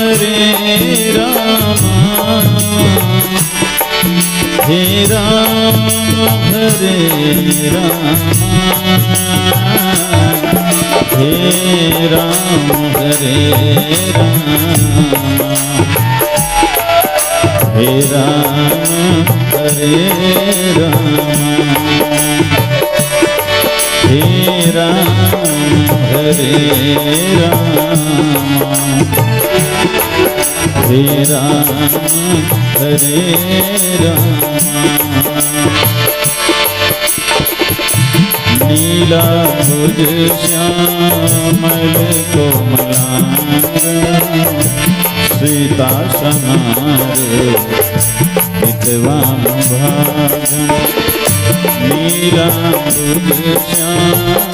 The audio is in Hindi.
हे राम हरे राम हे राम हरे राम हे राम हरे राम हे राम हरे राम हे राम हरे राम नीला भुज श्यामल कोमलांग सीता समार हितवान भागन नीला भुज श्याम